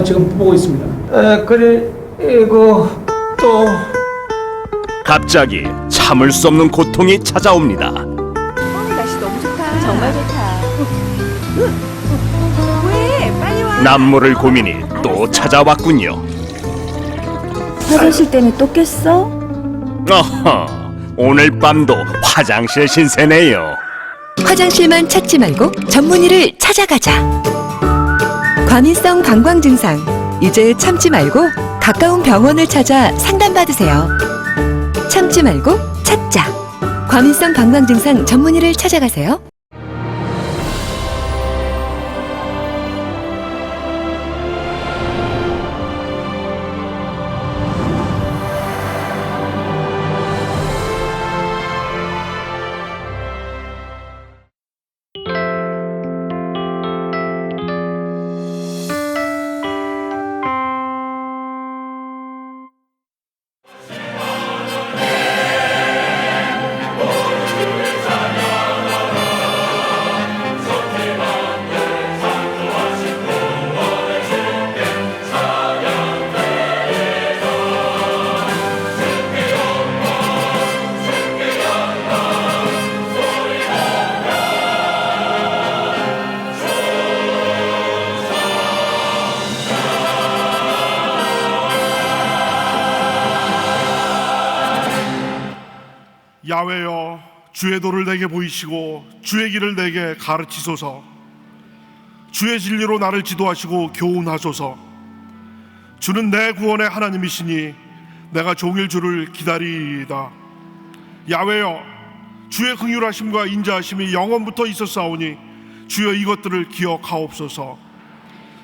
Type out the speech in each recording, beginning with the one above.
지금 보고 있습니다. 그리고 또 갑자기 참을 수 없는 고통이 찾아옵니다. 날씨 너무 좋다. 정말 좋다. 왜? 빨리 와. 남모를 고민이 또 찾아왔군요. 화장실 때문에 또 깼어? 어허, 오늘 밤도 화장실 신세네요. 화장실만 찾지 말고 전문의를 찾아가자. 과민성 방광 증상, 이제 참지 말고 가까운 병원을 찾아 상담받으세요. 참지 말고 찾자. 과민성 방광 증상 전문의를 찾아가세요. 야훼여, 주의 도를 내게 보이시고 주의 길을 내게 가르치소서. 주의 진리로 나를 지도하시고 교훈하소서. 주는 내 구원의 하나님이시니 내가 종일 주를 기다리이다. 야훼여, 주의 긍휼하심과 인자하심이 영원부터 있었사오니 주여 이것들을 기억하옵소서.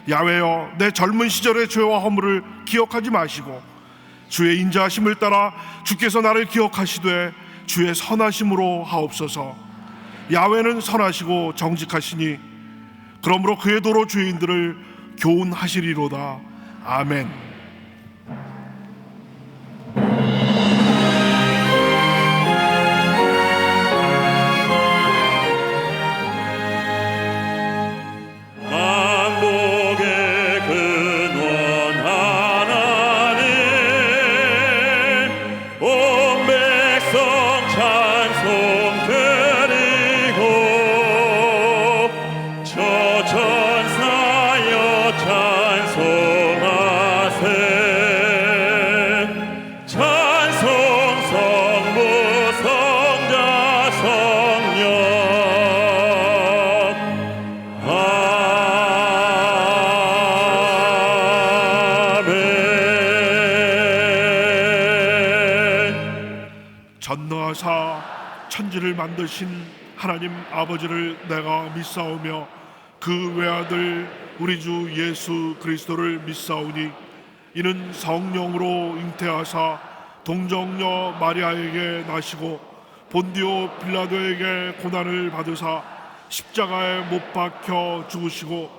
야훼여, 내 젊은 시절의 죄와 허물을 기억하지 마시고 주의 인자하심을 따라 주께서 나를 기억하시되 주의 선하심으로 하옵소서. 야훼는 선하시고 정직하시니 그러므로 그의 도로 죄인들을 교훈하시리로다. 아멘. 만복의 근원 하나님, 온 백성 찬송 드리고 저 천사여 찬송하세. 찬송 성부 성자 성령. 전능하사 천지를 만드신 하나님 아버지를 내가 믿사오며 그 외아들 우리 주 예수 그리스도를 믿사오니 이는 성령으로 잉태하사 동정녀 마리아에게 나시고 본디오 빌라도에게 고난을 받으사 십자가에 못 박혀 죽으시고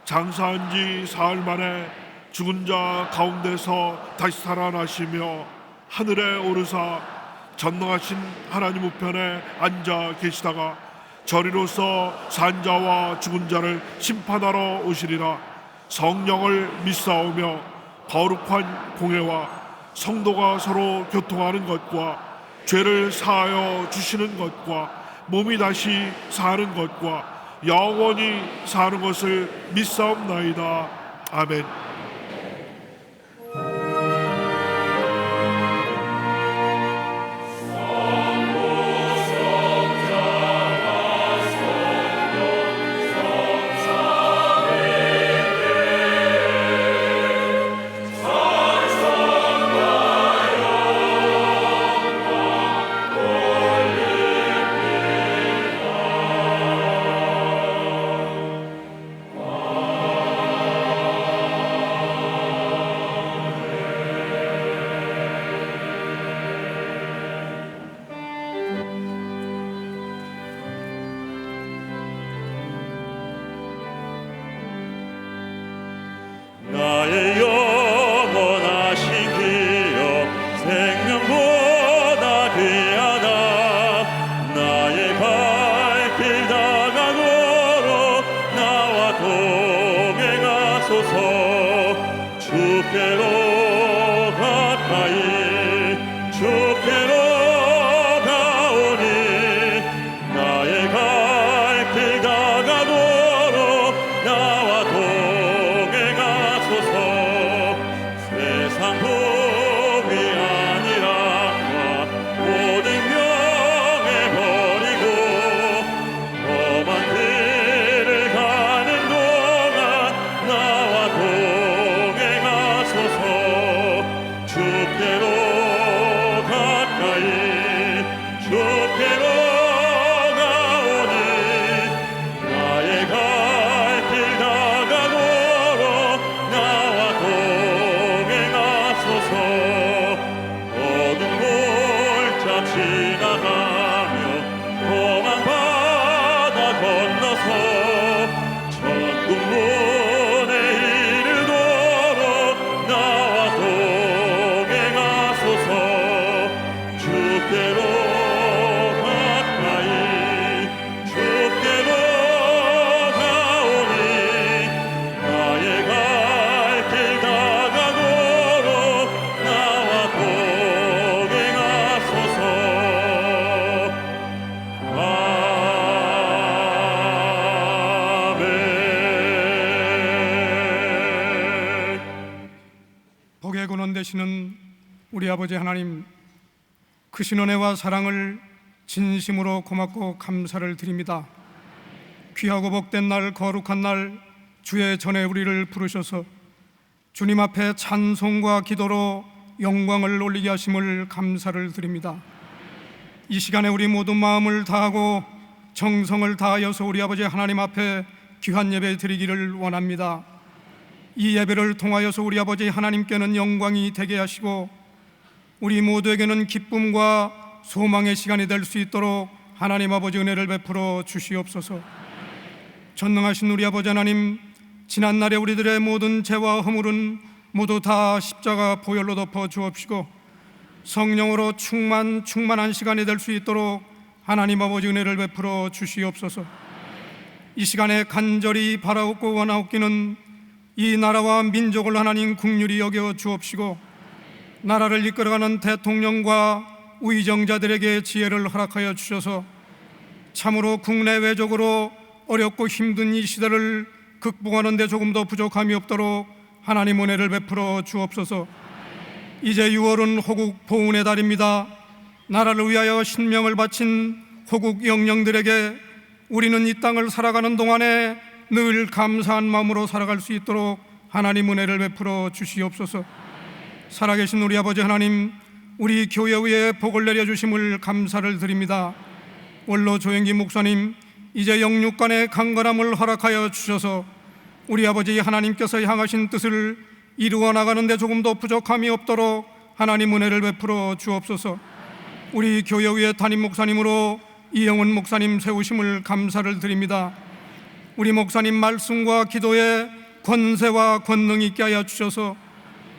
장사한 지 사흘 만에 죽은 자 가운데서 다시 살아나시며 하늘에 오르사 전능하신 하나님 우편에 앉아 계시다가 저리로서 산자와 죽은 자를 심판하러 오시리라. 성령을 믿사오며 거룩한 공회와 성도가 서로 교통하는 것과 죄를 사하여 주시는 것과 몸이 다시 사는 것과 영원히 사는 것을 믿사옵나이다. 아멘. 나의 영원하신 기억 생명보다 귀하다. 나의 갈 길 다가도록 나와 동행하소서. 주께로 가까이 주께로 가오니 나의 갈 길 다가도록 나와 동행하소서. 세상 복이 아니라 모든 명예 버리고 험한 길을 가는 동안 나와 동행하소서. 주께로 가까이 주께로 가오니 나의 갈 길 다가도록 나와 동행하소서. 어두운 골짜 지나가며 험한 바다 건너서 천국 문에 이르도록 나와 동행하소서. 주께로 가까이 주께로 가오니 나의 갈 길 다가도록 나와 동행하소서. 아멘. 복의 근원 되시는 우리 아버지 하나님, 크신 은혜와 사랑을 진심으로 고맙고 감사를 드립니다. 귀하고 복된 날, 거룩한 날 주의 전에 우리를 부르셔서 주님 앞에 찬송과 기도로 영광을 올리게 하심을 감사를 드립니다. 이 시간에 우리 모든 마음을 다하고 정성을 다하여서 우리 아버지 하나님 앞에 귀한 예배 드리기를 원합니다. 이 예배를 통하여서 우리 아버지 하나님께는 영광이 되게 하시고 우리 모두에게는 기쁨과 소망의 시간이 될 수 있도록 하나님 아버지 은혜를 베풀어 주시옵소서. 전능하신 우리 아버지 하나님, 지난날에 우리들의 모든 죄와 허물은 모두 다 십자가 보혈로 덮어 주옵시고 성령으로 충만한 시간이 될 수 있도록 하나님 아버지 은혜를 베풀어 주시옵소서. 이 시간에 간절히 바라옵고 원하옵기는 이 나라와 민족을 하나님 긍휼히 여겨 주옵시고 나라를 이끌어가는 대통령과 위정자들에게 지혜를 허락하여 주셔서 참으로 국내외적으로 어렵고 힘든 이 시대를 극복하는 데 조금 더 부족함이 없도록 하나님 은혜를 베풀어 주옵소서. 이제 6월은 호국 보훈의 달입니다. 나라를 위하여 신명을 바친 호국 영령들에게 우리는 이 땅을 살아가는 동안에 늘 감사한 마음으로 살아갈 수 있도록 하나님 은혜를 베풀어 주시옵소서. 살아계신 우리 아버지 하나님, 우리 교회 위에 복을 내려주심을 감사를 드립니다. 원로 조영기 목사님, 이제 영육간의 강건함을 허락하여 주셔서 우리 아버지 하나님께서 향하신 뜻을 이루어 나가는 데 조금 더 부족함이 없도록 하나님 은혜를 베풀어 주옵소서. 우리 교회 위에 담임 목사님으로 이영훈 목사님 세우심을 감사를 드립니다. 우리 목사님 말씀과 기도에 권세와 권능이 있게 하여 주셔서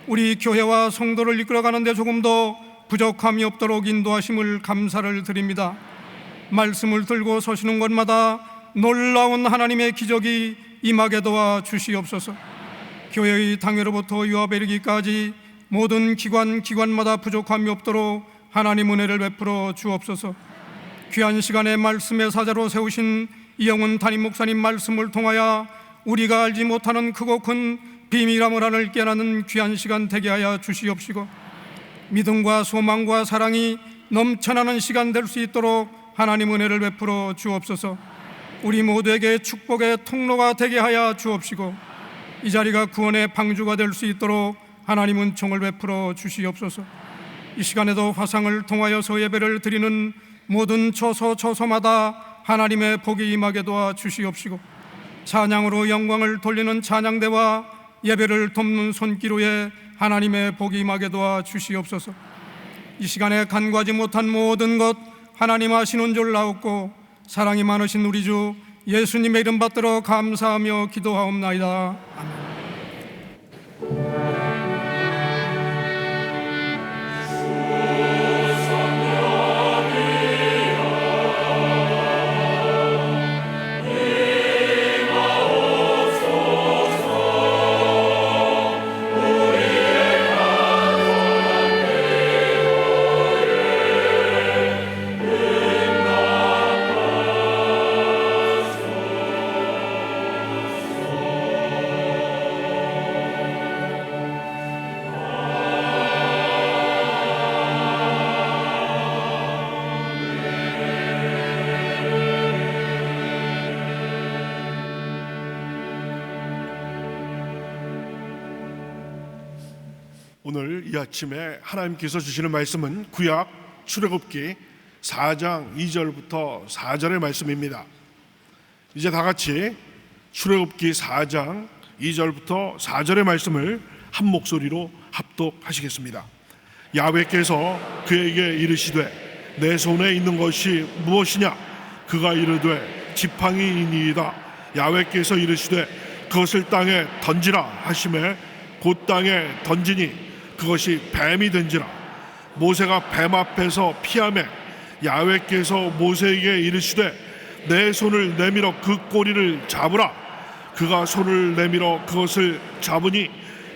우리 교회와 성도를 이끌어가는 데 조금 더 부족함이 없도록 인도하심을 감사를 드립니다. 말씀을 들고 서시는 곳마다 놀라운 하나님의 기적이 임하게 도와 주시옵소서. 교회의 당회로부터 유압에 이르기까지 모든 기관마다 부족함이 없도록 하나님 은혜를 베풀어 주옵소서. 귀한 시간에 말씀의 사자로 세우신 이영훈 담임 목사님 말씀을 통하여 우리가 알지 못하는 크고 큰 비밀함을 하늘 깨닫는 귀한 시간 되게 하여 주시옵시고 믿음과 소망과 사랑이 넘쳐나는 시간 될 수 있도록 하나님 은혜를 베풀어 주옵소서. 우리 모두에게 축복의 통로가 되게 하여 주옵시고 이 자리가 구원의 방주가 될 수 있도록 하나님 은총을 베풀어 주시옵소서. 이 시간에도 화상을 통하여서 예배를 드리는 모든 처소마다 하나님의 복이 임하게 도와 주시옵시고 찬양으로 영광을 돌리는 찬양대와 예배를 돕는 손기로에 하나님의 복이 임하게 도와 주시옵소서. 이 시간에 간과하지 못한 모든 것 하나님 아시는 줄 아옵고 사랑이 많으신 우리 주 예수님의 이름 받들어 감사하며 기도하옵나이다. 아멘. 오늘 이 아침에 하나님께서 주시는 말씀은 구약 출애굽기 4장 2절부터 4절의 말씀입니다. 이제 다 같이 출애굽기 4장 2절부터 4절의 말씀을 한 목소리로 합독하시겠습니다. 야훼께서 그에게 이르시되 내 손에 있는 것이 무엇이냐? 그가 이르되 지팡이이니이다. 야훼께서 이르시되 그것을 땅에 던지라 하시매 곧 땅에 던지니 그것이 뱀이 된지라. 모세가 뱀 앞에서 피하매 야훼께서 모세에게 이르시되 내 손을 내밀어 그 꼬리를 잡으라. 그가 손을 내밀어 그것을 잡으니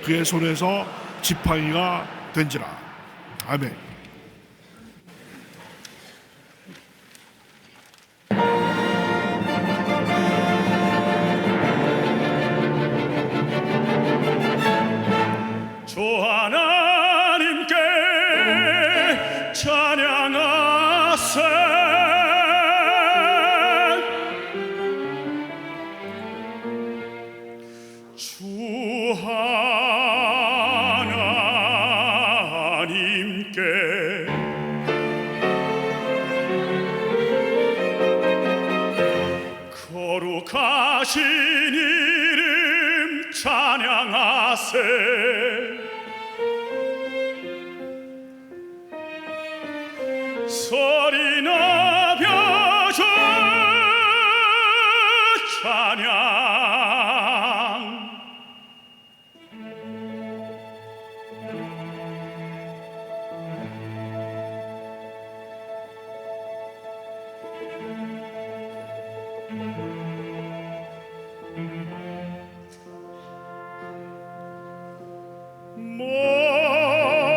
그의 손에서 지팡이가 된지라. 아멘. 주 하나님께 찬양하세. 주 하나님께 거룩하신 이름 찬양하세. 소리나 벼줘 찬양.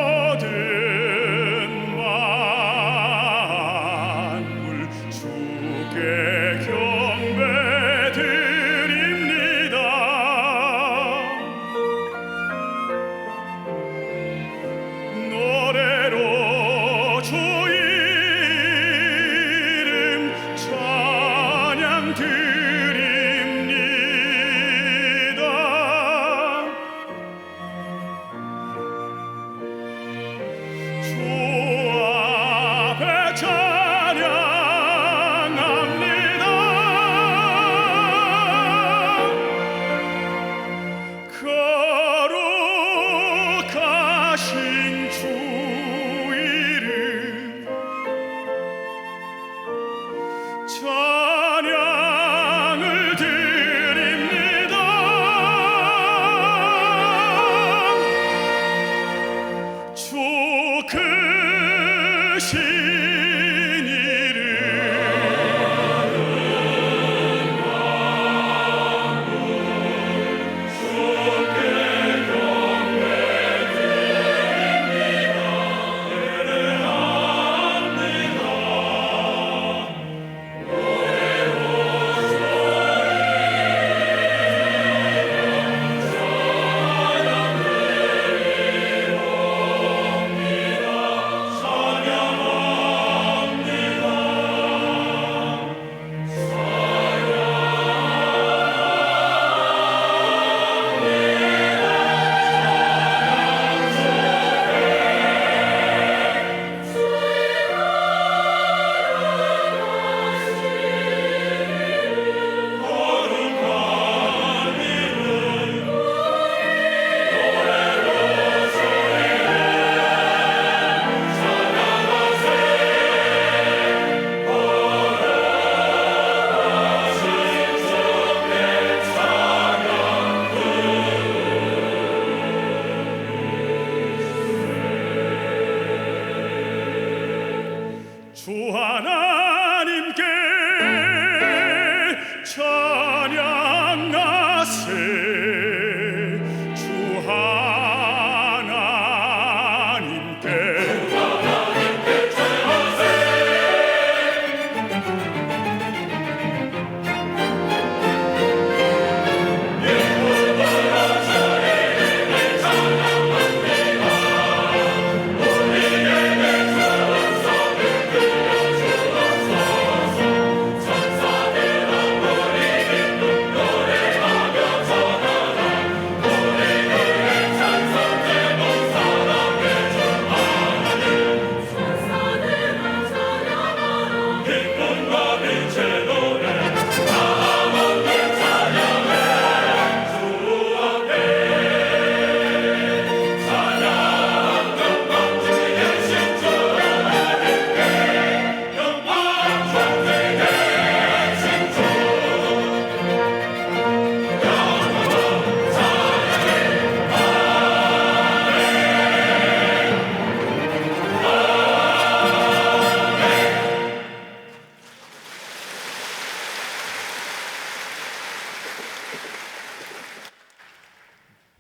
모든 만물 주께 경배드립니다. 노래로 주 이름 찬양 드립니다.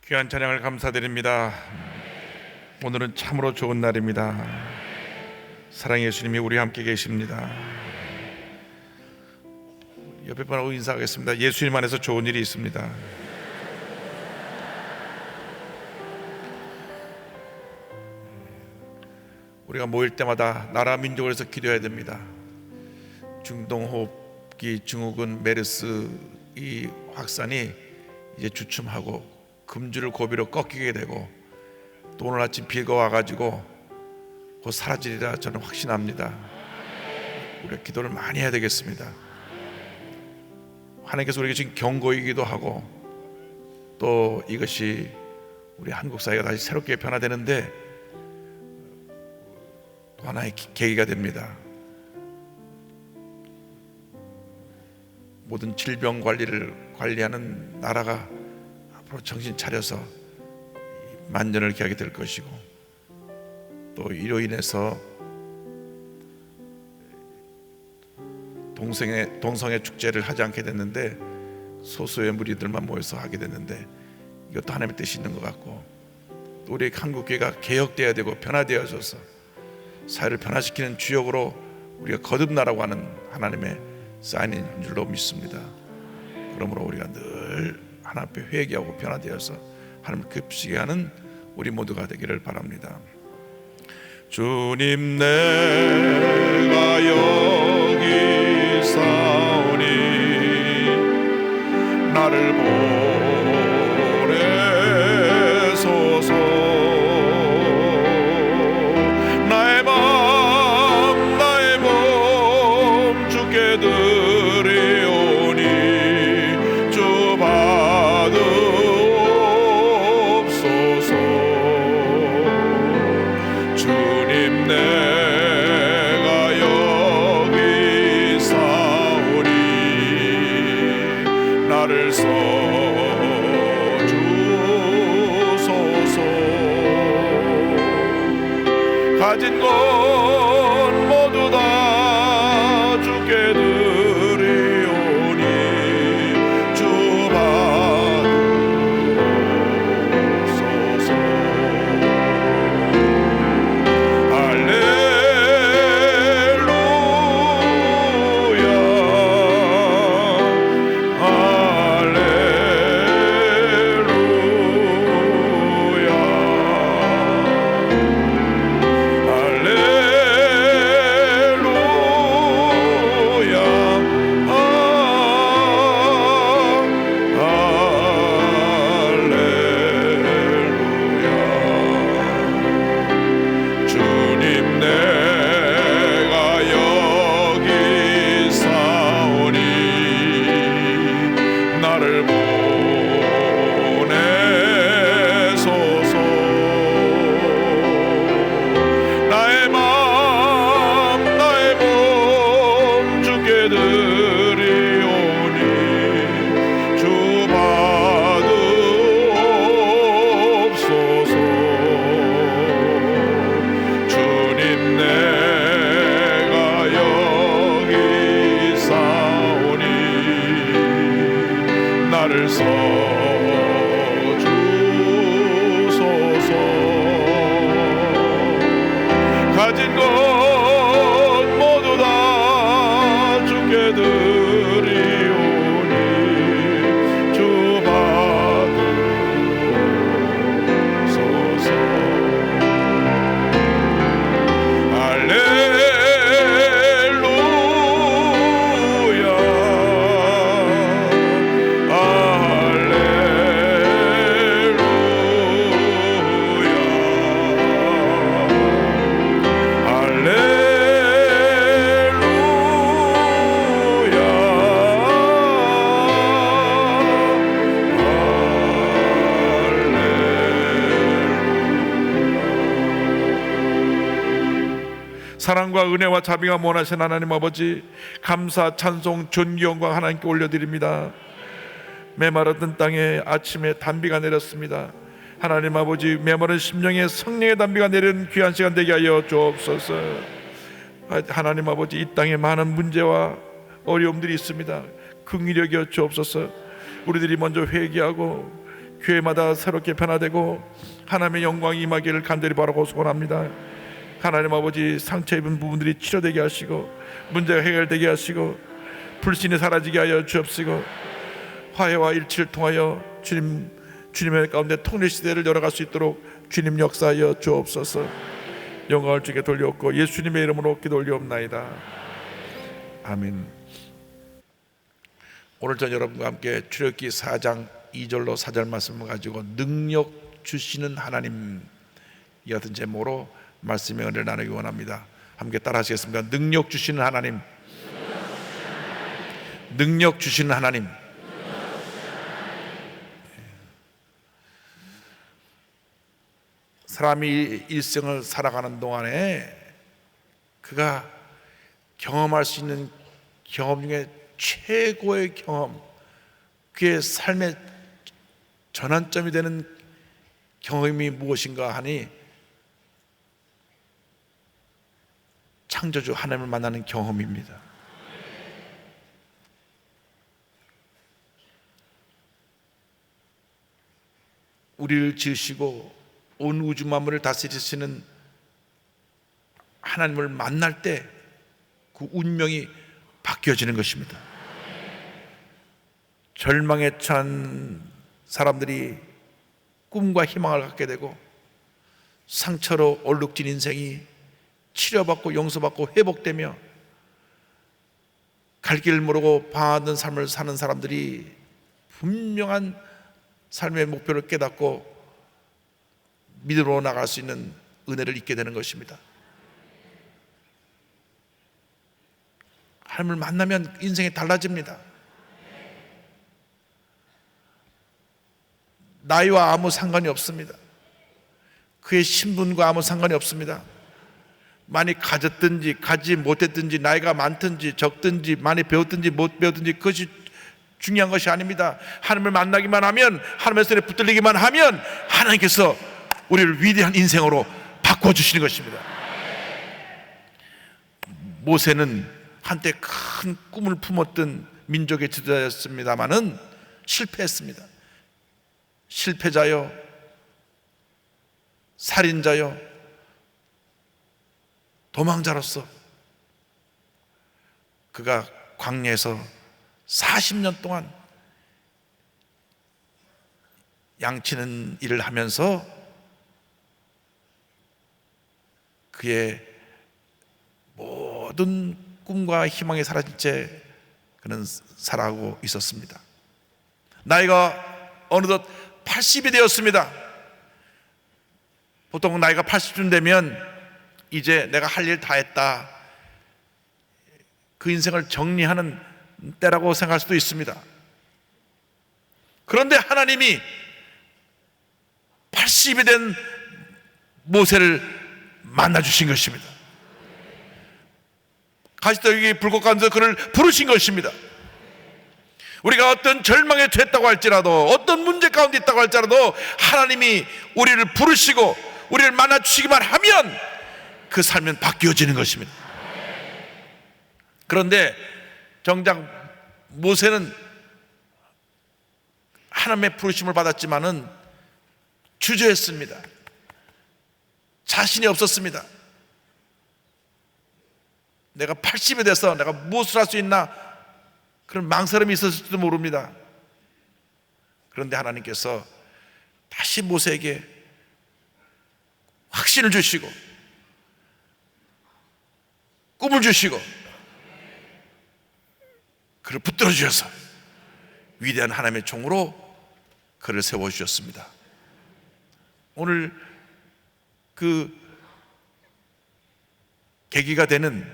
귀한 찬양을 감사드립니다. 오늘은 참으로 좋은 날입니다. 사랑의 예수님이 우리와 함께 계십니다. 옆에 분하고 인사하겠습니다. 예수님 안에서 좋은 일이 있습니다. 우리가 모일 때마다 나라 민족을 위해서 기도해야 됩니다. 중동호흡기 증후군 메르스 이 확산이 이제 주춤하고 금주를 고비로 꺾이게 되고 또 오늘 아침 비가 와가지고 곧 사라지리라 저는 확신합니다. 우리가 기도를 많이 해야 되겠습니다. 하나님께서 우리에게 지금 경고이기도 하고 또 이것이 우리 한국 사회가 다시 새롭게 변화되는데 또 하나의 계기가 됩니다. 모든 질병 관리를 관리하는 나라가 앞으로 정신 차려서 만전을 기하게 될 것이고 또 이로 인해서 동성애 축제를 하지 않게 됐는데 소수의 무리들만 모여서 하게 됐는데 이것도 하나님의 뜻이 있는 것 같고 또 우리 한국교회가 개혁되어야 되고 변화되어져서 사회를 변화시키는 주역으로 우리가 거듭나라고 하는 하나님의 사인인 줄로 믿습니다. 그러므로 우리가 늘 하나님 앞에 회개하고 변화되어서 하나님을 급시게 하는 우리 모두가 되기를 바랍니다. 주님 내가 여기 사오니 나를 보내소서. 나의 마음 나의 몸 주께 드리오니 주 받으옵소서. 주님 내가 여기 사오니 나를 써주소서. 가진 것 모두 다 주께 드리오니 주 받으소서. 주님 내가 여기 사오니 나를 보내소서. 나의 마음 나의 몸 주께 드리오니 주 받으옵소서. 주님 내가 여기 사오니 나를 써주소서. 가진 것 모두 다 주께 드리오니 주 받으소서. 할렐루야 사랑과 은혜와 자비가 원하신 하나님 아버지, 감사 찬송 존귀 영광 하나님께 올려드립니다. 메마르던 땅에 아침에 단비가 내렸습니다. 하나님 아버지, 메마른 심령에 성령의 단비가 내리는 귀한 시간 되게 하여 주옵소서. 하나님 아버지, 이 땅에 많은 문제와 어려움들이 있습니다. 긍휼히 여겨 주옵소서. 우리들이 먼저 회개하고 교회마다 새롭게 변화되고 하나님의 영광이 임하기를 간절히 바라고 소원합니다. 하나님 아버지, 상처 입은 부분들이 치료되게 하시고 문제가 해결되게 하시고 불신이 사라지게 하여 주옵시고 화해와 일치를 통하여 주님의 가운데 통일 시대를 열어갈 수 있도록 주님 역사하여 주옵소서. 영광을 주께 돌려옵고 예수님의 이름으로 기도 올리옵나이다. 아멘. 오늘 전 여러분과 함께 출애굽기 4장 2절로 4절 말씀을 가지고 능력 주시는 하나님 이 같은 제목으로 말씀의 은혜를 나누기 원합니다. 함께 따라 하시겠습니까? 능력 주시는 하나님, 능력 주시는 하나님. 사람이 일생을 살아가는 동안에 그가 경험할 수 있는 경험 중에 최고의 경험, 그의 삶의 전환점이 되는 경험이 무엇인가 하니 창조주 하나님을 만나는 경험입니다. 우리를 지으시고 온 우주 만물을 다스리시는 하나님을 만날 때 그 운명이 바뀌어지는 것입니다. 절망에 처한 사람들이 꿈과 희망을 갖게 되고 상처로 얼룩진 인생이 치료받고 용서받고 회복되며 갈 길을 모르고 방황하는 삶을 사는 사람들이 분명한 삶의 목표를 깨닫고 믿음으로 나갈 수 있는 은혜를 잊게 되는 것입니다. 하나님을 만나면 인생이 달라집니다. 나이와 아무 상관이 없습니다. 그의 신분과 아무 상관이 없습니다. 많이 가졌든지 가지 못했든지 나이가 많든지 적든지 많이 배웠든지 못 배웠든지 그것이 중요한 것이 아닙니다. 하나님을 만나기만 하면, 하나님의 손에 붙들리기만 하면 하나님께서 우리를 위대한 인생으로 바꿔주시는 것입니다. 모세는 한때 큰 꿈을 품었던 민족의 지도자였습니다마는 실패했습니다. 실패자요, 살인자요, 도망자로서 그가 광야에서 40년 동안 양치는 일을 하면서 그의 모든 꿈과 희망이 사라진 채 그는 살아가고 있었습니다. 나이가 어느덧 80이 되었습니다. 보통 나이가 80쯤 되면 이제 내가 할 일 다 했다, 그 인생을 정리하는 때라고 생각할 수도 있습니다. 그런데 하나님이 80이 된 모세를 만나주신 것입니다. 가시떨기 불꽃 가운데서 그를 부르신 것입니다. 우리가 어떤 절망에 처했다고 할지라도, 어떤 문제 가운데 있다고 할지라도 하나님이 우리를 부르시고 우리를 만나주시기만 하면 그 삶은 바뀌어지는 것입니다. 그런데 정작 모세는 하나님의 부르심을 받았지만은 주저했습니다. 자신이 없었습니다. 내가 80이 돼서 내가 무엇을 할 수 있나, 그런 망설임이 있었을지도 모릅니다. 그런데 하나님께서 다시 모세에게 확신을 주시고 꿈을 주시고 그를 붙들어 주셔서 위대한 하나님의 종으로 그를 세워주셨습니다. 오늘 그 계기가 되는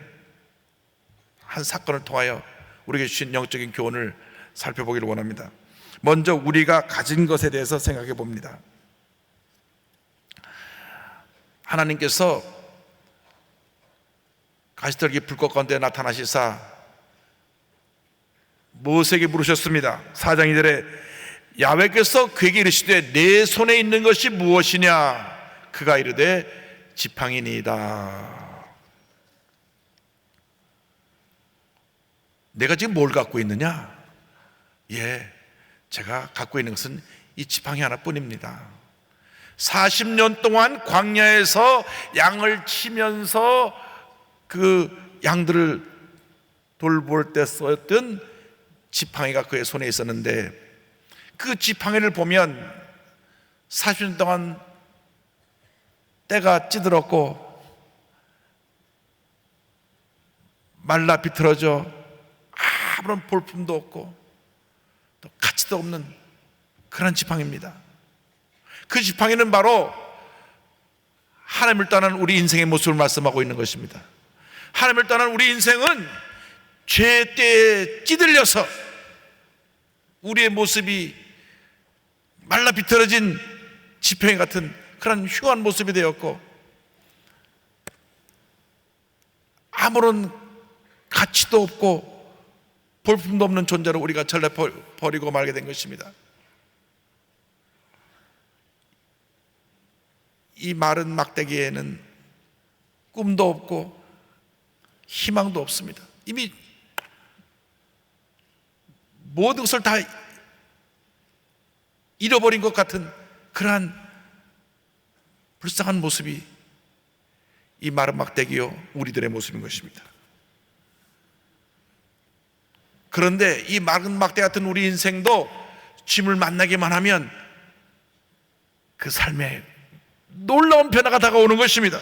한 사건을 통하여 우리에게 주신 영적인 교훈을 살펴보기를 원합니다. 먼저 우리가 가진 것에 대해서 생각해 봅니다. 하나님께서 가시떨기 불꽃 가운데 나타나시사 모세에게 물으셨습니다. 4장 2절에 야훼께서 그에게 이르시되 내 손에 있는 것이 무엇이냐? 그가 이르되 지팡이니이다. 내가 지금 뭘 갖고 있느냐? 예, 제가 갖고 있는 것은 이 지팡이 하나뿐입니다. 40년 동안 광야에서 양을 치면서 그 양들을 돌볼 때 썼던 지팡이가 그의 손에 있었는데, 그 지팡이를 보면 40년 동안 때가 찌들었고 말라 비틀어져 아무런 볼품도 없고 또 가치도 없는 그런 지팡이입니다. 그 지팡이는 바로 하나님을 떠난 우리 인생의 모습을 말씀하고 있는 것입니다. 하나님을 떠난 우리 인생은 죄의 때에 찌들려서 우리의 모습이 말라 비틀어진 지팡이 같은 그런 흉한 모습이 되었고, 아무런 가치도 없고 볼품도 없는 존재로 우리가 전래 버리고 말게 된 것입니다. 이 마른 막대기에는 꿈도 없고 희망도 없습니다. 이미 모든 것을 다 잃어버린 것 같은 그러한 불쌍한 모습이 이 마른 막대기요 우리들의 모습인 것입니다. 그런데 이 마른 막대 같은 우리 인생도 주님을 만나기만 하면 그 삶에 놀라운 변화가 다가오는 것입니다.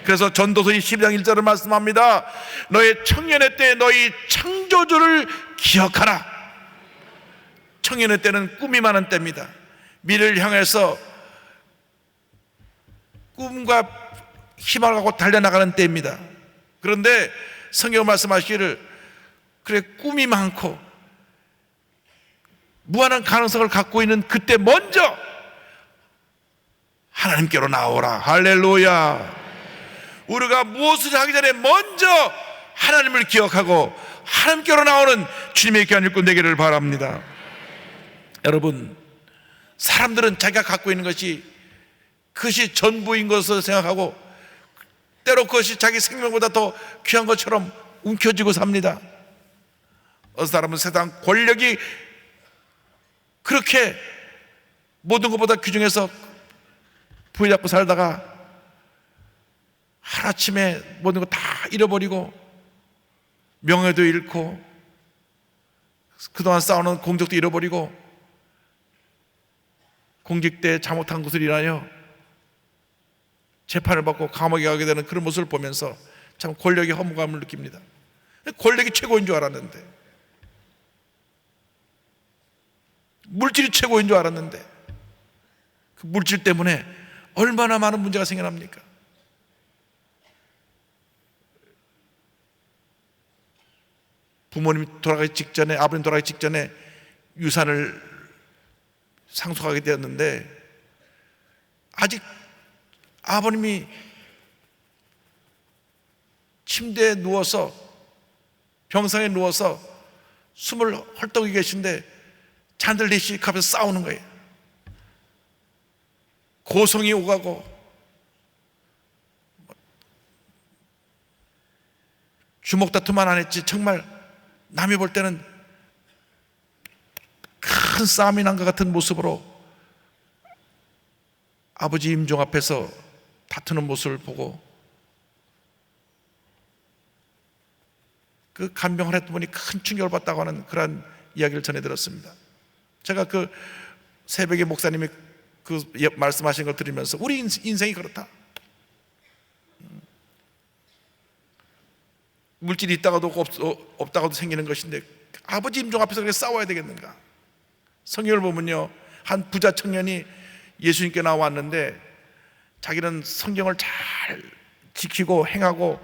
그래서 전도서 12장 1절을 말씀합니다. 너의 청년의 때에 너희 창조주를 기억하라. 청년의 때는 꿈이 많은 때입니다. 미래를 향해서 꿈과 희망을 갖고 달려나가는 때입니다. 그런데 성경 말씀하시기를, 그래 꿈이 많고 무한한 가능성을 갖고 있는 그때 먼저 하나님께로 나오라. 할렐루야. 우리가 무엇을 하기 전에 먼저 하나님을 기억하고 하나님께로 나오는 주님의 귀한 일꾼 되기를 바랍니다. 여러분, 사람들은 자기가 갖고 있는 것이 그것이 전부인 것을 생각하고 때로 그것이 자기 생명보다 더 귀한 것처럼 움켜쥐고 삽니다. 어떤 사람은 세상 권력이 그렇게 모든 것보다 귀중해서 부여잡고 살다가 하루아침에 모든 거 다 잃어버리고 명예도 잃고 그동안 쌓아놓은 공적도 잃어버리고 공직 때 잘못한 것을 인하여 재판을 받고 감옥에 가게 되는 그런 모습을 보면서 참 권력의 허무감을 느낍니다. 권력이 최고인 줄 알았는데, 물질이 최고인 줄 알았는데 그 물질 때문에 얼마나 많은 문제가 생겨납니까? 부모님 돌아가기 직전에, 아버님 돌아가기 직전에 유산을 상속하게 되었는데 아직 아버님이 침대에 누워서 병상에 누워서 숨을 헐떡이고 계신데 잔들 넷씩 하면서 싸우는 거예요. 고성이 오가고 주먹 다툼만 안 했지 정말 남이 볼 때는 큰 싸움이 난 것 같은 모습으로 아버지 임종 앞에서 다투는 모습을 보고 그 간병을 했던 분이 큰 충격을 받다고 하는 그러한 이야기를 전해 들었습니다. 제가 그 새벽에 목사님이 그 말씀하신 걸 들으면서 우리 인생이 그렇다. 물질이 있다가도 없다가도 생기는 것인데 아버지 임종 앞에서 그렇게 싸워야 되겠는가? 성경을 보면요, 한 부자 청년이 예수님께 나왔는데 자기는 성경을 잘 지키고 행하고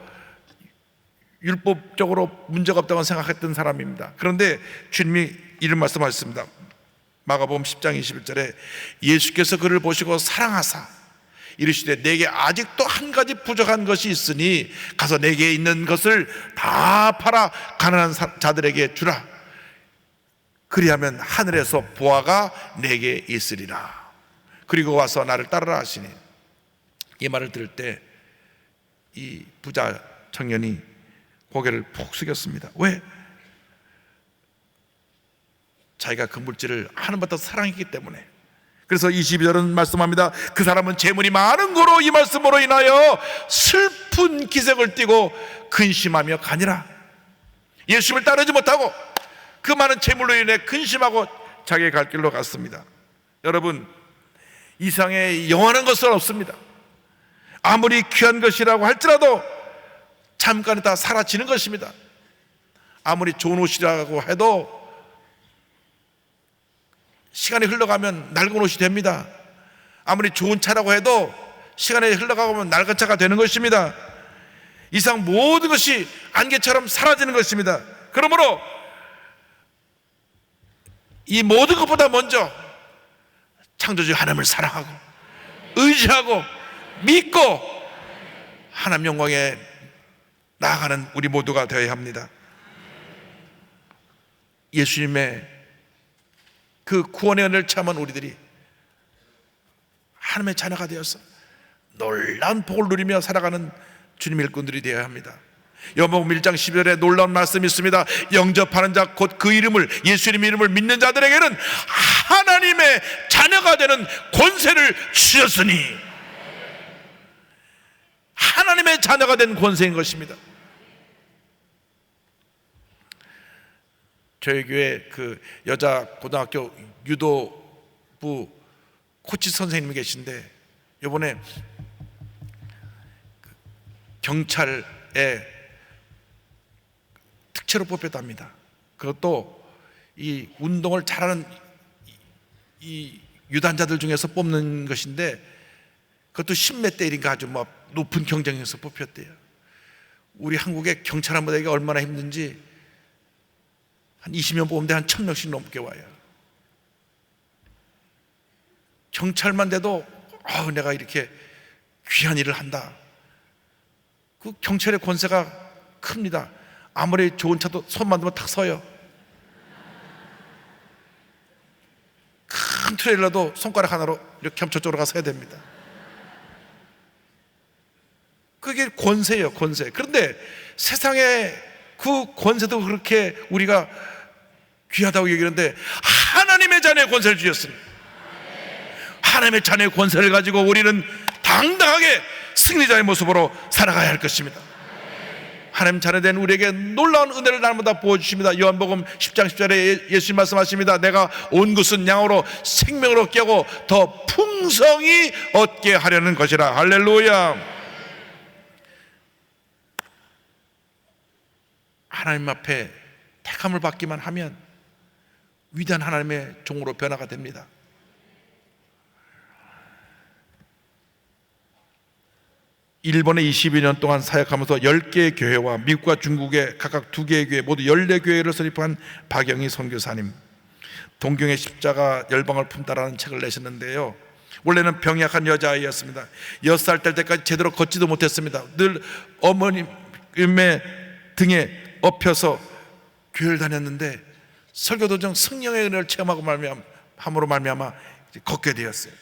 율법적으로 문제가 없다고 생각했던 사람입니다. 그런데 주님이 이런 말씀하셨습니다. 마가복음 10장 21절에 예수께서 그를 보시고 사랑하사 이르시되 내게 아직도 한 가지 부족한 것이 있으니 가서 내게 있는 것을 다 팔아 가난한 자들에게 주라. 그리하면 하늘에서 보화가 내게 있으리라. 그리고 와서 나를 따르라 하시니, 이 말을 들을 때 이 부자 청년이 고개를 푹 숙였습니다. 왜? 자기가 그 물질을 하나님보다 사랑했기 때문에. 그래서 22절은 말씀합니다. 그 사람은 재물이 많은 거로 이 말씀으로 인하여 슬픈 기색을 띠고 근심하며 가니라. 예수님을 따르지 못하고 그 많은 재물로 인해 근심하고 자기의 갈 길로 갔습니다. 여러분, 이 세상에 영원한 것은 없습니다. 아무리 귀한 것이라고 할지라도 잠깐에 다 사라지는 것입니다. 아무리 좋은 옷이라고 해도 시간이 흘러가면 낡은 옷이 됩니다. 아무리 좋은 차라고 해도 시간이 흘러가면 낡은 차가 되는 것입니다. 이상 모든 것이 안개처럼 사라지는 것입니다. 그러므로 이 모든 것보다 먼저 창조주 하나님을 사랑하고 의지하고 믿고 하나님 영광에 나아가는 우리 모두가 되어야 합니다. 예수님의 그 구원의 은혜를 체험한 우리들이 하나님의 자녀가 되어서 놀라운 복을 누리며 살아가는 주님의 일꾼들이 되어야 합니다. 요한복음 1장 12절에 놀라운 말씀이 있습니다. 영접하는 자 곧 그 이름을, 예수님 이름을 믿는 자들에게는 하나님의 자녀가 되는 권세를 주셨으니, 하나님의 자녀가 된 권세인 것입니다. 저희 교회 그 여자 고등학교 유도부 코치 선생님이 계신데 이번에 경찰에 특채로 뽑혔답니다. 그것도 이 운동을 잘하는 이 유단자들 중에서 뽑는 것인데 그것도 10몇 대 1인가 아주 뭐 높은 경쟁에서 뽑혔대요. 우리 한국의 경찰 한 부대가 얼마나 힘든지 한 20명 뽑는데 한 1000명씩 넘게 와요. 경찰만 돼도 내가 이렇게 귀한 일을 한다. 그 경찰의 권세가 큽니다. 아무리 좋은 차도 손만 대면 탁 서요. 큰 트레일러도 손가락 하나로 이렇게 하면 저쪽으로 가서 서야 됩니다. 그게 권세예요, 권세. 그런데 세상에 그 권세도 그렇게 우리가 귀하다고 얘기하는데 하나님의 자녀의 권세를 주셨습니다. 하나님의 자녀의 권세를 가지고 우리는 당당하게 승리자의 모습으로 살아가야 할 것입니다. 하나님 자녀된 우리에게 놀라운 은혜를 날마다 부어주십니다. 요한복음 10장 10절에 예수님 말씀하십니다. 내가 온 것은 양으로 생명을 얻게 하고 더 풍성히 얻게 하려는 것이라. 할렐루야. 하나님 앞에 택함을 받기만 하면 위대한 하나님의 종으로 변화가 됩니다. 일본에 22년 동안 사역하면서 10개의 교회와 미국과 중국의 각각 2개의 교회 모두 14교회를 설립한 박영희 선교사님, 동경의 십자가 열방을 품다라는 책을 내셨는데요. 원래는 병약한 여자아이였습니다. 6살 될 때까지 제대로 걷지도 못했습니다. 늘 어머님의 등에 엎혀서 교회를 다녔는데 설교 도중 성령의 은혜를 체험하고 함으로 말미암아 걷게 되었어요.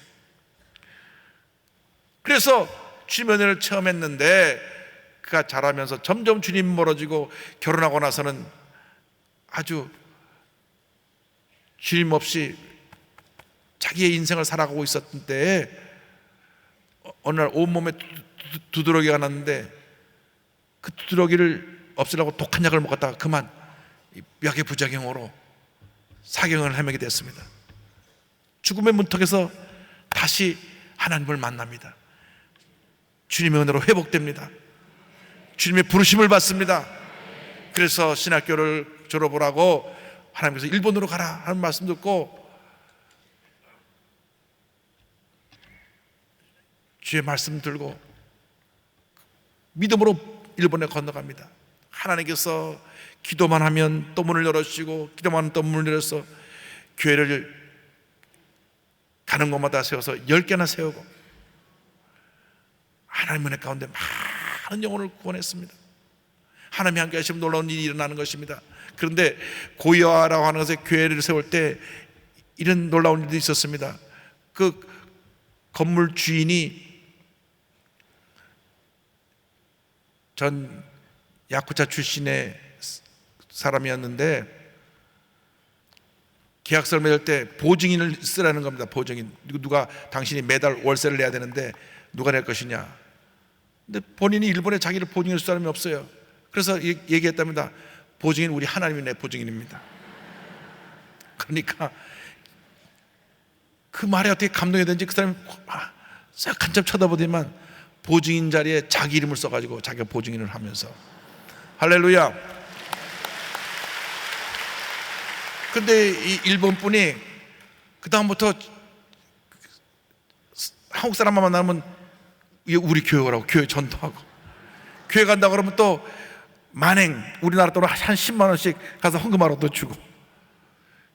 그래서 주님의 은혜를 체험했는데 그가 자라면서 점점 주님 멀어지고 결혼하고 나서는 아주 주님 없이 자기의 인생을 살아가고 있었던 때에 어느 날 온몸에 두드러기가 났는데 그 두드러기를 없애려고 독한 약을 먹었다가 그만 약의 부작용으로 사경을 헤매게 됐습니다. 죽음의 문턱에서 다시 하나님을 만납니다. 주님의 은혜로 회복됩니다. 주님의 부르심을 받습니다. 그래서 신학교를 졸업을 하고 하나님께서 일본으로 가라 하는 말씀 듣고 주의 말씀 들고 믿음으로 일본에 건너갑니다. 하나님께서 기도만 하면 또 문을 열어주시고 기도만 하면 또 문을 열어서 교회를 가는 곳마다 세워서 10개나 세우고 하나님의 은혜 가운데 많은 영혼을 구원했습니다. 하나님이 함께 하시면 놀라운 일이 일어나는 것입니다. 그런데 고요하라고 하는 것에 교회를 세울 때 이런 놀라운 일도 있었습니다. 그 건물 주인이 전 야쿠자 출신의 사람이었는데 계약서를 맺을 때 보증인을 쓰라는 겁니다. 보증인. 누가 당신이 매달 월세를 내야 되는데 누가 낼 것이냐. 근데 본인이 일본에 자기를 보증인을 쓸 사람이 없어요. 그래서 얘기했답니다. 보증인 우리 하나님이 내 보증인입니다. 그러니까 그 말에 어떻게 감동이 되는지 그 사람이 싹 한참 쳐다보더니만 보증인 자리에 자기 이름을 써가지고 자기가 보증인을 하면서 할렐루야. 근데 이 일본 분이 그 다음부터 한국 사람만 만나면 우리 교회 오라고 교회 전도하고, 교회 간다 그러면 또 만행 우리나라 돈으로 한 10만 원씩 가서 헌금하러 또 주고,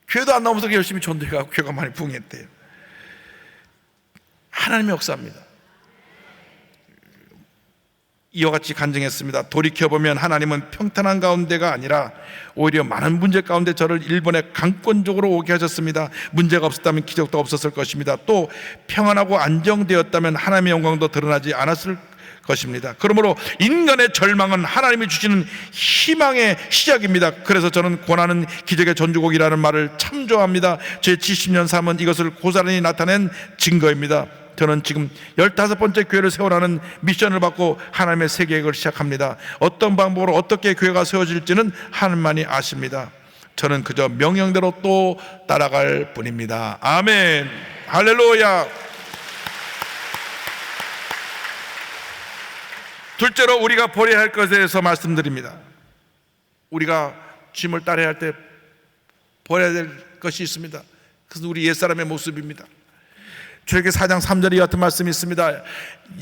교회도 안 나오면서 열심히 전도해가고 교회가 많이 부흥했대요. 하나님의 역사입니다. 이와 같이 간증했습니다. 돌이켜보면 하나님은 평탄한 가운데가 아니라 오히려 많은 문제 가운데 저를 일본에 강권적으로 오게 하셨습니다. 문제가 없었다면 기적도 없었을 것입니다. 또 평안하고 안정되었다면 하나님의 영광도 드러나지 않았을 것입니다. 그러므로 인간의 절망은 하나님이 주시는 희망의 시작입니다. 그래서 저는 고난은 기적의 전주곡이라는 말을 참 좋아합니다. 제 70년 삶은 이것을 고스란히 나타낸 증거입니다. 저는 지금 15번째 교회를 세워라는 미션을 받고 하나님의 새 계획을 시작합니다. 어떤 방법으로 어떻게 교회가 세워질지는 하나님만이 아십니다. 저는 그저 명령대로 또 따라갈 뿐입니다. 아멘. 할렐루야. 둘째로 우리가 버려야 할 것에 대해서 말씀드립니다. 우리가 주님을 따라야 할 때 버려야 될 것이 있습니다. 그것은 우리 옛사람의 모습입니다. 출애굽기 4장 3절에 같은 말씀이 있습니다.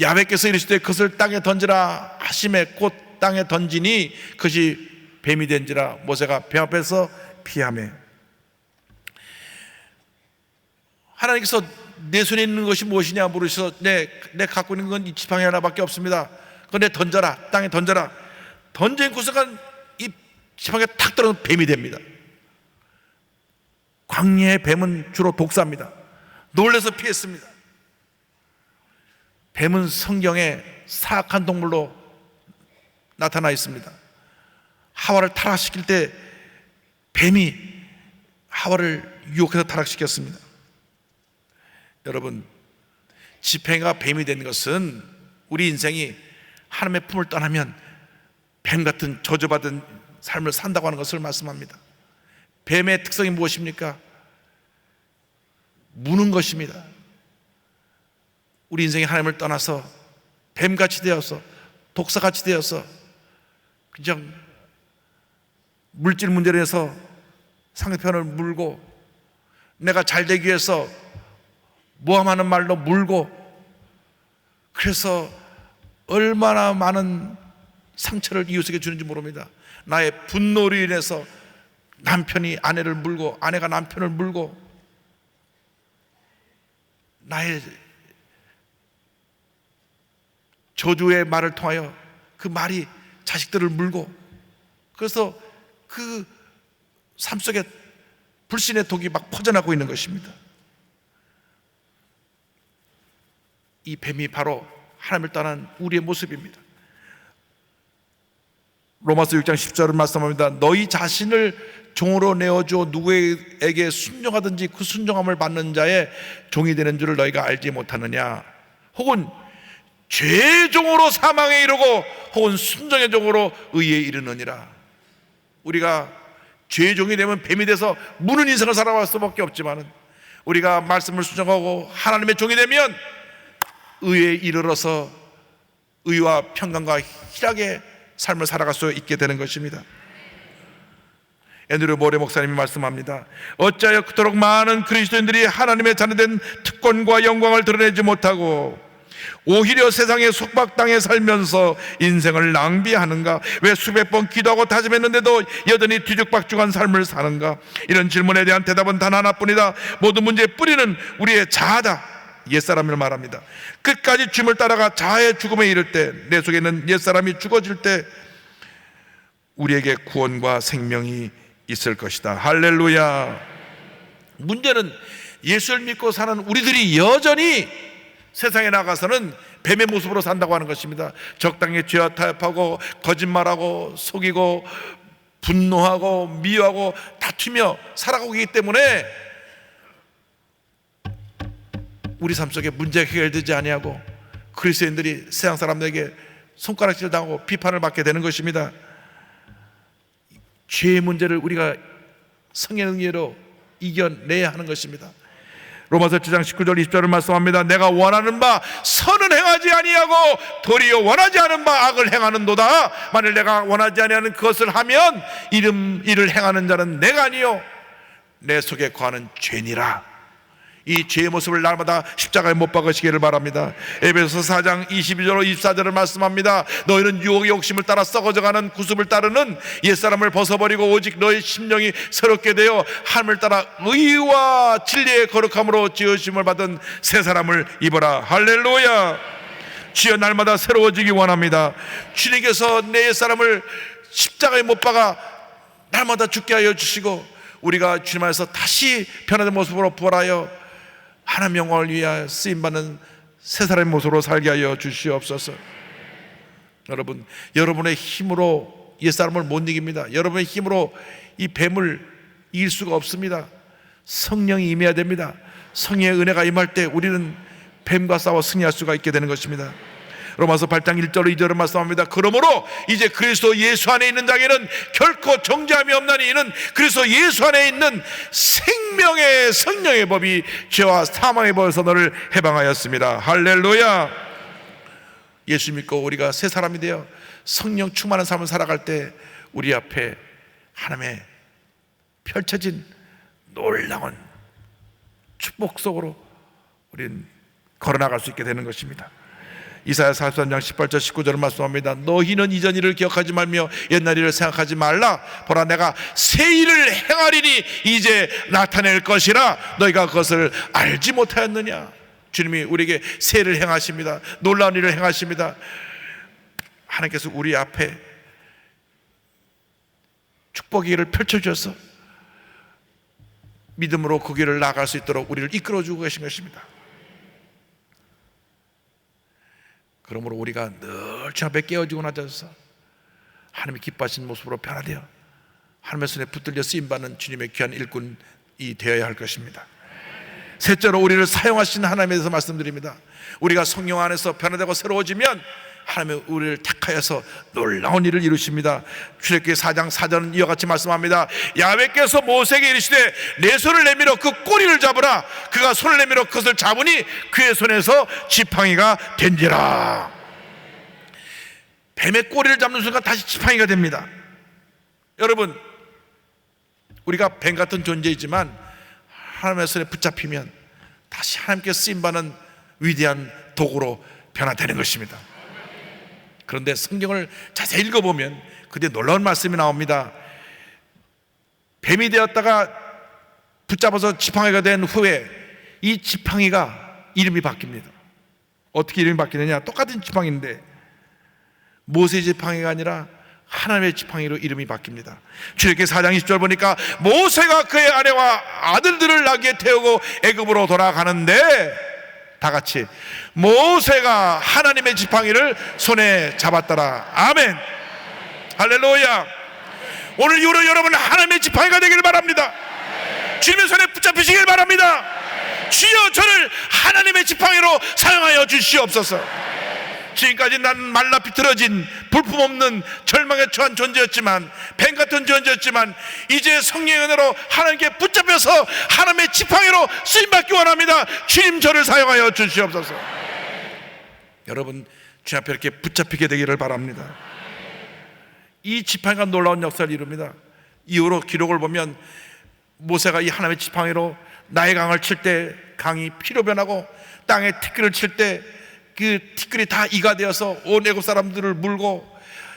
야훼께서 이르시되 그것을 땅에 던지라 하심에 곧 땅에 던지니 그것이 뱀이 된지라 모세가 뱀 앞에서 피하매. 하나님께서 내 손에 있는 것이 무엇이냐 물으셔서 내 갖고 있는 건 이 지팡이 하나밖에 없습니다. 그건 내 던져라, 땅에 던져라. 던진 그 순간 이 지팡이가 탁 떨어지면 뱀이 됩니다. 광야의 뱀은 주로 독사입니다. 놀라서 피했습니다. 뱀은 성경에 사악한 동물로 나타나 있습니다. 하와를 타락시킬 때 뱀이 하와를 유혹해서 타락시켰습니다. 여러분, 지팡이가 뱀이 된 것은 우리 인생이 하나님의 품을 떠나면 뱀 같은 저주받은 삶을 산다고 하는 것을 말씀합니다. 뱀의 특성이 무엇입니까? 무는 것입니다. 우리 인생이 하나님을 떠나서 뱀같이 되어서 독사같이 되어서 그냥 물질 문제로 해서 상대편을 물고, 내가 잘 되기 위해서 모함하는 말로 물고, 그래서 얼마나 많은 상처를 이웃에게 주는지 모릅니다. 나의 분노로 인해서 남편이 아내를 물고 아내가 남편을 물고, 나의 저주의 말을 통하여 그 말이 자식들을 물고, 그래서 그 삶 속에 불신의 독이 막 퍼져나가고 있는 것입니다. 이 뱀이 바로 하나님을 떠난 우리의 모습입니다. 로마서 6장 10절을 말씀합니다. 너희 자신을 종으로 내어주어 누구에게 순종하든지 그 순종함을 받는 자의 종이 되는 줄을 너희가 알지 못하느냐. 혹은 죄의 종으로 사망에 이르고 혹은 순종의 종으로 의에 이르느니라. 우리가 죄의 종이 되면 뱀이 돼서 무는 인생을 살아갈 수밖에 없지만, 우리가 말씀을 순종하고 하나님의 종이 되면 의에 이르러서 의와 평강과 희락의 삶을 살아갈 수 있게 되는 것입니다. 앤드류 모레 목사님이 말씀합니다. 어찌하여 그토록 많은 그리스도인들이 하나님의 자녀된 특권과 영광을 드러내지 못하고 오히려 세상의 속박당에 살면서 인생을 낭비하는가? 왜 수백 번 기도하고 다짐했는데도 여전히 뒤죽박죽한 삶을 사는가? 이런 질문에 대한 대답은 단 하나뿐이다. 모든 문제의 뿌리는 우리의 자아다. 옛사람을 말합니다. 끝까지 주님을 따라가 자아의 죽음에 이를 때, 내 속에 있는 옛사람이 죽어질 때 우리에게 구원과 생명이 있을 것이다. 할렐루야. 문제는 예수를 믿고 사는 우리들이 여전히 세상에 나가서는 뱀의 모습으로 산다고 하는 것입니다. 적당히 죄와 타협하고 거짓말하고 속이고 분노하고 미워하고 다투며 살아가고 있기 때문에 우리 삶 속에 문제가 해결되지 아니하고 그리스도인들이 세상 사람들에게 손가락질 당하고 비판을 받게 되는 것입니다. 죄의 문제를 우리가 성의 능력으로 이겨내야 하는 것입니다. 로마서 7장 19절 20절을 말씀합니다. 내가 원하는 바 선은 행하지 아니하고 도리어 원하지 않은 바 악을 행하는도다. 만일 내가 원하지 아니하는 그것을 하면 이를 행하는 자는 내가 아니요 내 속에 거하는 죄니라. 이 죄의 모습을 날마다 십자가에 못 박으시기를 바랍니다. 에베소서 4장 22절로 24절을 말씀합니다. 너희는 유혹의 욕심을 따라 썩어져가는 구습을 따르는 옛사람을 벗어버리고 오직 너희 심령이 새롭게 되어 하늘을 따라 의와 진리의 거룩함으로 지으심을 받은 새 사람을 입어라. 할렐루야. 주여 날마다 새로워지기 원합니다. 주님께서 내 옛사람을 십자가에 못 박아 날마다 죽게 하여 주시고 우리가 주님 안에서 다시 변화된 모습으로 부활하여 하나님 영광을 위하여 쓰임받는 새 사람의 모습으로 살게 하여 주시옵소서. 여러분, 여러분의 힘으로 옛사람을 못 이깁니다. 여러분의 힘으로 이 뱀을 이길 수가 없습니다. 성령이 임해야 됩니다. 성령의 은혜가 임할 때 우리는 뱀과 싸워 승리할 수가 있게 되는 것입니다. 로마서 8장 1절로 2절을 말씀합니다. 그러므로 이제 그리스도 예수 안에 있는 자에게는 결코 정죄함이 없나니 이는 그리스도 예수 안에 있는 생명의 성령의 법이 죄와 사망의 법에서 너를 해방하였습니다. 할렐루야. 예수 믿고 우리가 새 사람이 되어 성령 충만한 삶을 살아갈 때 우리 앞에 하나님의 펼쳐진 놀라운 축복 속으로 우리는 걸어나갈 수 있게 되는 것입니다. 이사야 43장 18절 19절을 말씀합니다. 너희는 이전 일을 기억하지 말며 옛날 일을 생각하지 말라. 보라 내가 새 일을 행하리니 이제 나타낼 것이라 너희가 그것을 알지 못하였느냐. 주님이 우리에게 새 일을 행하십니다. 놀라운 일을 행하십니다. 하나님께서 우리 앞에 축복의 길을 펼쳐주셔서 믿음으로 그 길을 나아갈 수 있도록 우리를 이끌어주고 계신 것입니다. 그러므로 우리가 늘 주 앞에 깨어지고 나서서 하나님이 기뻐하신 모습으로 변화되어 하나님의 손에 붙들려 쓰임받는 주님의 귀한 일꾼이 되어야 할 것입니다. 셋째로 우리를 사용하신 하나님에 대해서 말씀드립니다. 우리가 성령 안에서 변화되고 새로워지면 하나님은 우리를 택하여서 놀라운 일을 이루십니다. 출애굽기 4장 4절은 이와 같이 말씀합니다. 야훼께서 모세에게 이르시되 내 손을 내밀어 그 꼬리를 잡으라. 그가 손을 내밀어 그것을 잡으니 그의 손에서 지팡이가 된지라. 뱀의 꼬리를 잡는 순간 다시 지팡이가 됩니다. 여러분, 우리가 뱀 같은 존재이지만 하나님의 손에 붙잡히면 다시 하나님께 쓰임받는 위대한 도구로 변화되는 것입니다. 그런데 성경을 자세히 읽어보면 그때 놀라운 말씀이 나옵니다. 뱀이 되었다가 붙잡아서 지팡이가 된 후에 이 지팡이가 이름이 바뀝니다. 어떻게 이름이 바뀌느냐? 똑같은 지팡이인데 모세의 지팡이가 아니라 하나님의 지팡이로 이름이 바뀝니다. 출애굽기 4장 20절 보니까 모세가 그의 아내와 아들들을 나귀에 태우고 애굽으로 돌아가는데 다 같이 모세가 하나님의 지팡이를 손에 잡았더라. 아멘. 할렐루야. 오늘 이후로 여러분 하나님의 지팡이가 되길 바랍니다. 주님의 손에 붙잡히시길 바랍니다. 주여 저를 하나님의 지팡이로 사용하여 주시옵소서. 지금까지 나는 말라 비틀어진 볼품없는 절망에 처한 존재였지만 뱀 같은 존재였지만 이제 성령의 은혜로 하나님께 붙잡혀서 하나님의 지팡이로 쓰임받기 원합니다. 주님 저를 사용하여 주시옵소서. 여러분 주님 앞에 이렇게 붙잡히게 되기를 바랍니다. 이 지팡이가 놀라운 역사를 이룹니다. 이후로 기록을 보면 모세가 이 하나님의 지팡이로 나의 강을 칠 때 강이 피로 변하고 땅에 티끌을 칠 때 그 티끌이 다 이가 되어서 온 애굽 사람들을 물고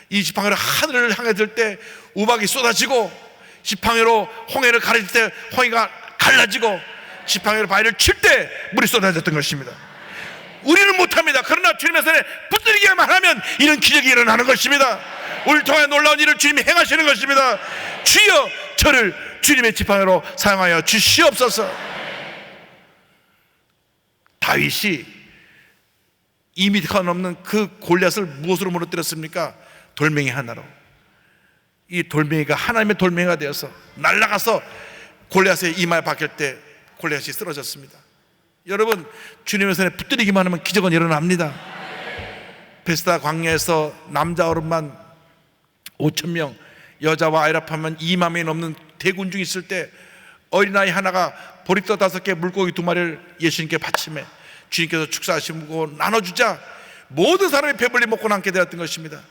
이 지팡이로 하늘을 향해 들 때 우박이 쏟아지고 지팡이로 홍해를 가릴 때 홍해가 갈라지고 지팡이로 바위를 칠 때 물이 쏟아졌던 것입니다. 우리는 못합니다. 그러나 주님의 손에 붙들기만 하면 이런 기적이 일어나는 것입니다. 우리를 통해 놀라운 일을 주님이 행하시는 것입니다. 주여 저를 주님의 지팡이로 사용하여 주시옵소서. 다윗이 2미터가 넘는 그 골리앗을 무엇으로 무너뜨렸습니까? 돌멩이 하나로. 이 돌멩이가 하나님의 돌멩이가 되어서 날아가서 골리앗의 이마에 박힐 때 골리앗이 쓰러졌습니다. 여러분, 주님의 손에 붙들리기만 하면 기적은 일어납니다. 베스다 광야에서 남자 어른만 5,000명, 여자와 아이라 하면 2만 명이 넘는 대군중이 있을 때 어린아이 하나가 보리떡 5개, 물고기 2마리를 예수님께 바치매 주님께서 축사하시고 나눠주자 모든 사람이 배불리 먹고 남게 되었던 것입니다.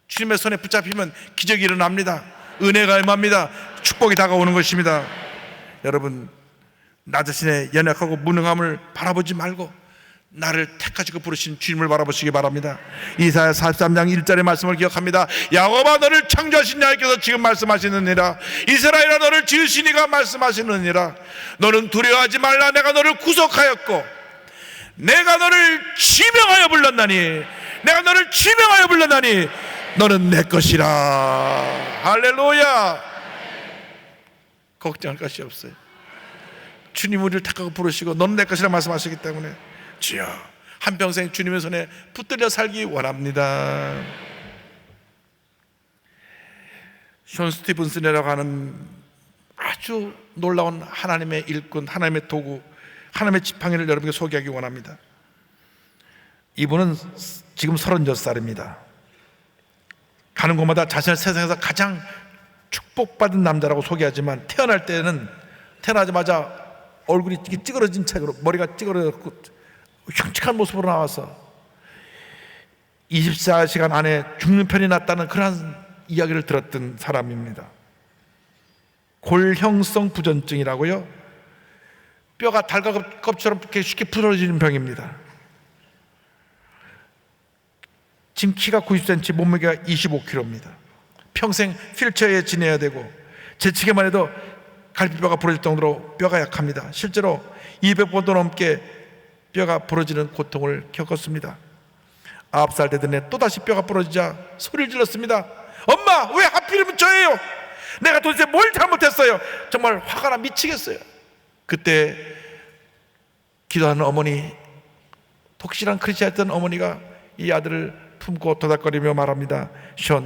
주님의 손에 붙잡히면 기적이 일어납니다. 은혜가 임합니다. 축복이 다가오는 것입니다. 여러분, 나 자신의 연약하고 무능함을 바라보지 말고 나를 택하시고 부르신 주님을 바라보시기 바랍니다. 이사야 43장 1절의 말씀을 기억합니다. 야곱아, 너를 창조하신 야께서 지금 말씀하시느니라. 이스라엘아, 너를 지으신 이가 말씀하시느니라. 너는 두려워하지 말라. 내가 너를 구속하였고 내가 너를 지명하여 불렀나니, 내가 너를 지명하여 불렀나니 너는 내 것이라. 할렐루야. 걱정할 것이 없어요. 주님 우리를 택하고 부르시고 너는 내 것이라 말씀하시기 때문에 주여, 한평생 주님의 손에 붙들려 살기 원합니다. 숀 스티븐슨이라고 하는 아주 놀라운 하나님의 일꾼, 하나님의 도구, 하나님의 지팡이를 여러분께 소개하기 원합니다. 이분은 지금 36살입니다. 가는 곳마다 자신을 세상에서 가장 축복받은 남자라고 소개하지만 태어날 때는 태어나자마자 얼굴이 찌그러진 채로, 머리가 찌그러졌고 흉측한 모습으로 나와서 24시간 안에 죽는 편이 낫다는 그러한 이야기를 들었던 사람입니다. 골형성 부전증이라고요. 뼈가 달걀껍처럼 이렇게 쉽게 부러지는 병입니다. 지금 키가 90cm, 몸무게가 25kg입니다. 평생 휠체어에 지내야 되고 재치기만 해도 갈비뼈가 부러질 정도로 뼈가 약합니다. 실제로 200번도 넘게 뼈가 부러지는 고통을 겪었습니다. 9살 되던 해 또다시 뼈가 부러지자 소리를 질렀습니다. 엄마, 왜 하필이면 저예요? 내가 도대체 뭘 잘못했어요? 정말 화가 나 미치겠어요. 그때 기도하는 어머니, 독실한 크리스찬이었던 어머니가 이 아들을 품고 도닥거리며 말합니다. 숀,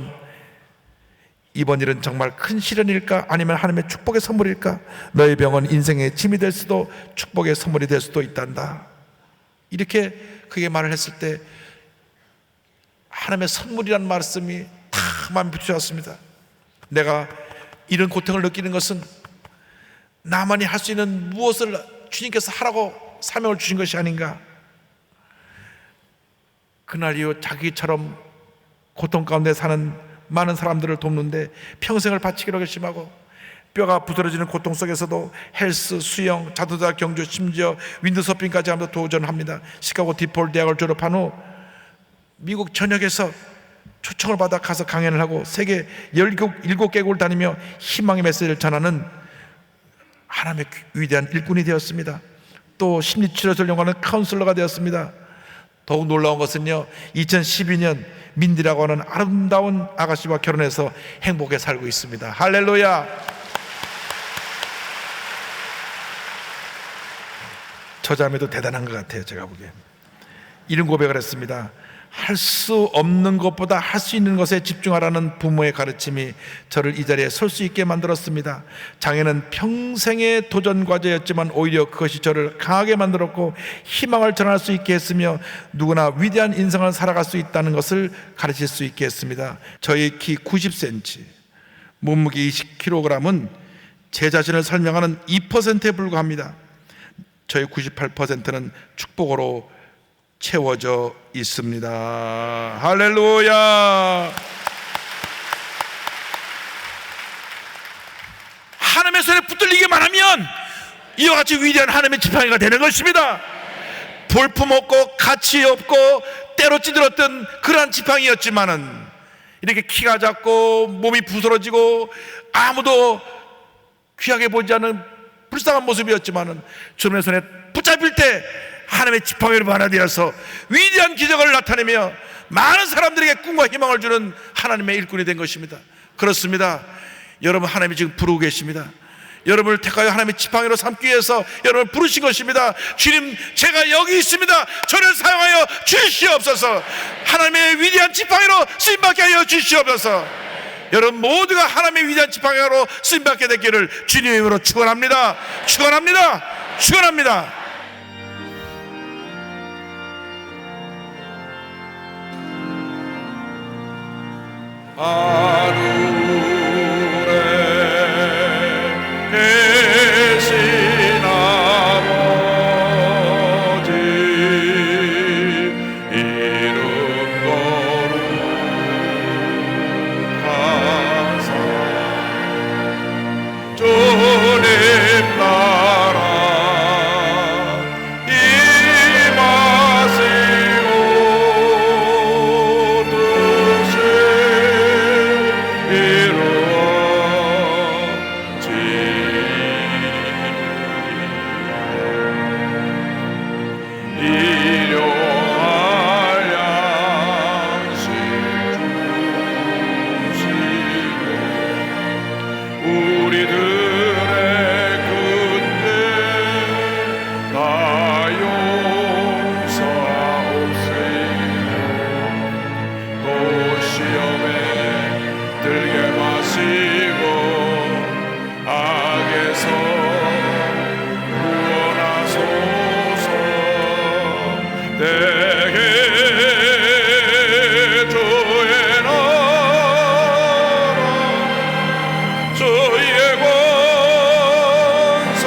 이번 일은 정말 큰 시련일까? 아니면 하나님의 축복의 선물일까? 너의 병은 인생의 짐이 될 수도 축복의 선물이 될 수도 있단다. 이렇게 그게 말을 했을 때 하나님의 선물이라는 말씀이 다 마음에 붙여왔습니다. 내가 이런 고통을 느끼는 것은 나만이 할 수 있는 무엇을 주님께서 하라고 사명을 주신 것이 아닌가. 그날 이후 자기처럼 고통 가운데 사는 많은 사람들을 돕는데 평생을 바치기로 결심하고 뼈가 부스러지는 고통 속에서도 헬스, 수영, 자동차 경주, 심지어 윈드서핑까지 하면서 도전합니다. 시카고 디폴 대학을 졸업한 후 미국 전역에서 초청을 받아 가서 강연을 하고 세계 17개국을 다니며 희망의 메시지를 전하는 하나님의 위대한 일꾼이 되었습니다. 또 심리치료를 연구하는 카운슬러가 되었습니다. 더욱 놀라운 것은요, 2012년 민디라고 하는 아름다운 아가씨와 결혼해서 행복하게 살고 있습니다. 할렐루야. 저 자매도 대단한 것 같아요. 제가 보기엔 이런 고백을 했습니다. 할 수 없는 것보다 할 수 있는 것에 집중하라는 부모의 가르침이 저를 이 자리에 설 수 있게 만들었습니다. 장애는 평생의 도전 과제였지만 오히려 그것이 저를 강하게 만들었고 희망을 전할 수 있게 했으며 누구나 위대한 인생을 살아갈 수 있다는 것을 가르칠 수 있게 했습니다. 저의 키 90cm, 몸무게 20kg은 제 자신을 설명하는 2%에 불과합니다. 저의 98%는 축복으로 채워져 있습니다. 할렐루야. 하나님의 손에 붙들리기만 하면 이와 같이 위대한 하나님의 지팡이가 되는 것입니다. 볼품 없고 가치 없고 때로 찌들었던 그러한 지팡이였지만은 이렇게 키가 작고 몸이 부스러지고 아무도 귀하게 보지 않는 불쌍한 모습이었지만은 주님의 손에 붙잡힐 때 하나님의 지팡이로 변화되어서 위대한 기적을 나타내며 많은 사람들에게 꿈과 희망을 주는 하나님의 일꾼이 된 것입니다. 그렇습니다. 여러분, 하나님이 지금 부르고 계십니다. 여러분을 택하여 하나님의 지팡이로 삼기 위해서 여러분을 부르신 것입니다. 주님, 제가 여기 있습니다. 저를 사용하여 주시옵소서. 하나님의 위대한 지팡이로 쓰임받게 하여 주시옵소서. 여러분 모두가 하나님의 위대한 지팡이로 쓰임받게 되기를 주님의 이름으로 축원합니다. 축원합니다. 축원합니다. 하늘에 계신 아버지 이름 거룩하사 주님 나라 임하시고 뜻이 일용할 양식 주시고 우리들의 근대 다 용서옵시고 또 시험에 들게 마시고 악에서 구원하소서. 내게 주의 나라 주의 권세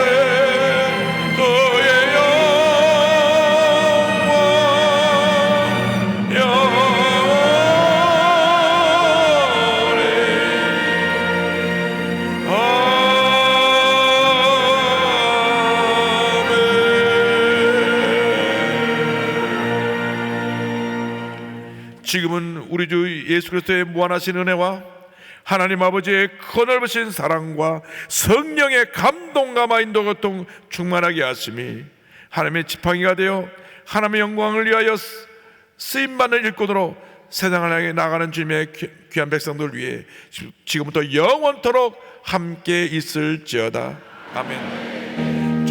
주의 영광 영원히 지금은 우리 주 예수 그리스도의 무한하신 은혜와 하나님 아버지의 크넓으신 사랑과 성령의 감동감화 인도 교통 충만하게 하심이 하나님의 지팡이가 되어 하나님의 영광을 위하여 쓰임받는 일꾼으로 세상을 향해 나가는 주님의 귀한 백성들 위해 지금부터 영원토록 함께 있을지어다. 아멘.